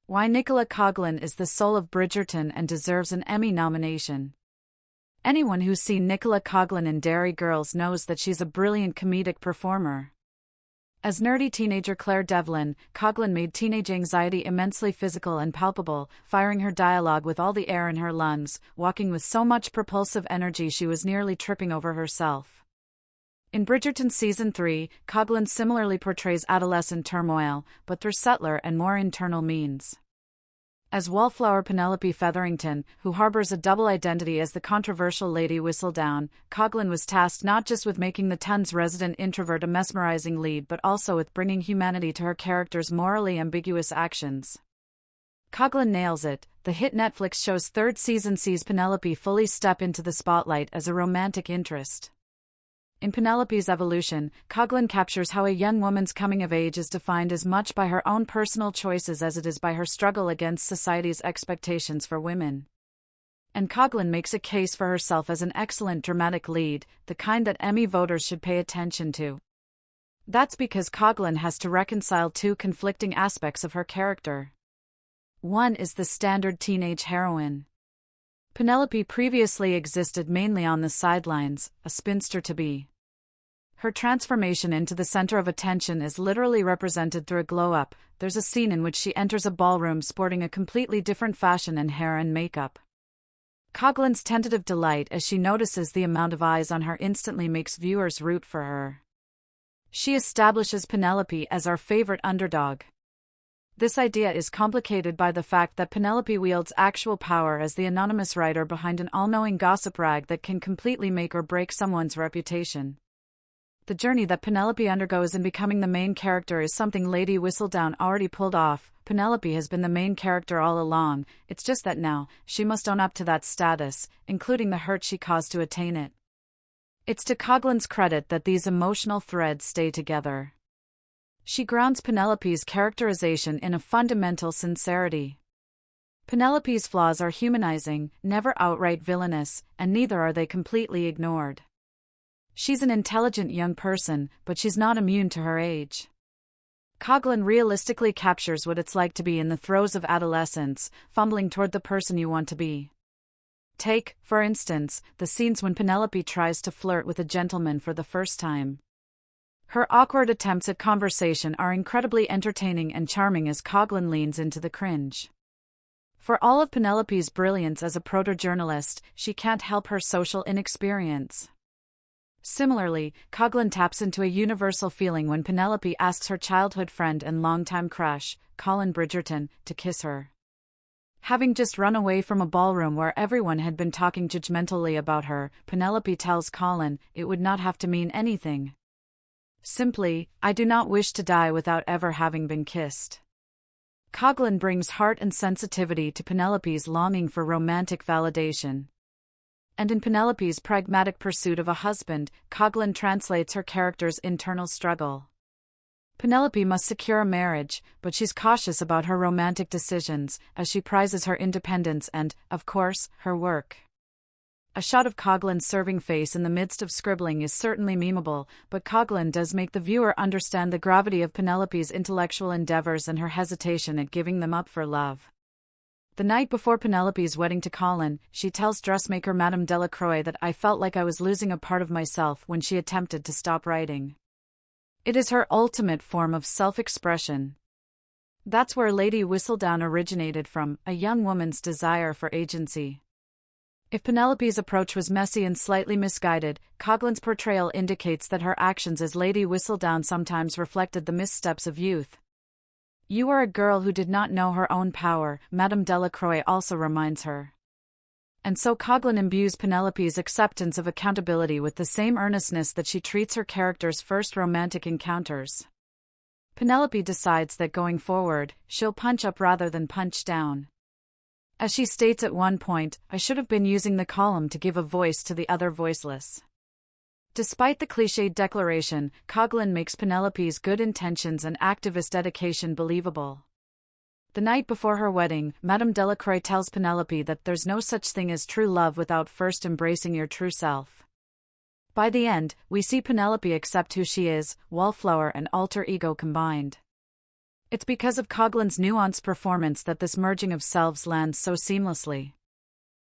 Why Nicola Coughlan is the soul of Bridgerton and deserves an Emmy nomination. Anyone who's seen Nicola Coughlan in Derry Girls knows that she's a brilliant comedic performer. As nerdy teenager Claire Devlin, Coughlan made teenage anxiety immensely physical and palpable, firing her dialogue with all the air in her lungs, walking with so much propulsive energy she was nearly tripping over herself. In Bridgerton Season 3, Coughlan similarly portrays adolescent turmoil, but through subtler and more internal means. As wallflower Penelope Featherington, who harbors a double identity as the controversial Lady Whistledown, Coughlan was tasked not just with making the Ton's resident introvert a mesmerizing lead but also with bringing humanity to her character's morally ambiguous actions. Coughlan nails it. The hit Netflix show's third season sees Penelope fully step into the spotlight as a romantic interest. In Penelope's evolution, Coughlan captures how a young woman's coming of age is defined as much by her own personal choices as it is by her struggle against society's expectations for women. And Coughlan makes a case for herself as an excellent dramatic lead, the kind that Emmy voters should pay attention to. That's because Coughlan has to reconcile two conflicting aspects of her character. One is the standard teenage heroine. Penelope previously existed mainly on the sidelines, a spinster-to-be. Her transformation into the center of attention is literally represented through a glow-up. There's a scene in which she enters a ballroom sporting a completely different fashion in hair and makeup. Coughlan's tentative delight as she notices the amount of eyes on her instantly makes viewers root for her. She establishes Penelope as our favorite underdog. This idea is complicated by the fact that Penelope wields actual power as the anonymous writer behind an all-knowing gossip rag that can completely make or break someone's reputation. The journey that Penelope undergoes in becoming the main character is something Lady Whistledown already pulled off. Penelope has been the main character all along, it's just that now, she must own up to that status, including the hurt she caused to attain it. It's to Coughlan's credit that these emotional threads stay together. She grounds Penelope's characterization in a fundamental sincerity. Penelope's flaws are humanizing, never outright villainous, and neither are they completely ignored. She's an intelligent young person, but she's not immune to her age. Coughlan realistically captures what it's like to be in the throes of adolescence, fumbling toward the person you want to be. Take, for instance, the scenes when Penelope tries to flirt with a gentleman for the first time. Her awkward attempts at conversation are incredibly entertaining and charming as Coughlan leans into the cringe. For all of Penelope's brilliance as a proto-journalist, she can't help her social inexperience. Similarly, Coughlan taps into a universal feeling when Penelope asks her childhood friend and longtime crush, Colin Bridgerton, to kiss her. Having just run away from a ballroom where everyone had been talking judgmentally about her, Penelope tells Colin it would not have to mean anything. Simply, I do not wish to die without ever having been kissed. Coughlan brings heart and sensitivity to Penelope's longing for romantic validation. And in Penelope's pragmatic pursuit of a husband, Coughlan translates her character's internal struggle. Penelope must secure a marriage, but she's cautious about her romantic decisions, as she prizes her independence and, of course, her work. A shot of Coughlan's serving face in the midst of scribbling is certainly memeable, but Coughlan does make the viewer understand the gravity of Penelope's intellectual endeavors and her hesitation at giving them up for love. The night before Penelope's wedding to Colin, she tells dressmaker Madame Delacroix that I felt like I was losing a part of myself when she attempted to stop writing. It is her ultimate form of self-expression. That's where Lady Whistledown originated from, a young woman's desire for agency. If Penelope's approach was messy and slightly misguided, Coughlan's portrayal indicates that her actions as Lady Whistledown sometimes reflected the missteps of youth. You are a girl who did not know her own power, Madame Delacroix also reminds her. And so Coughlan imbues Penelope's acceptance of accountability with the same earnestness that she treats her character's first romantic encounters. Penelope decides that going forward, she'll punch up rather than punch down. As she states at one point, I should have been using the column to give a voice to the other voiceless. Despite the cliched declaration, Coughlan makes Penelope's good intentions and activist dedication believable. The night before her wedding, Madame Delacroix tells Penelope that there's no such thing as true love without first embracing your true self. By the end, we see Penelope accept who she is, wallflower and alter ego combined. It's because of Coughlan's nuanced performance that this merging of selves lands so seamlessly.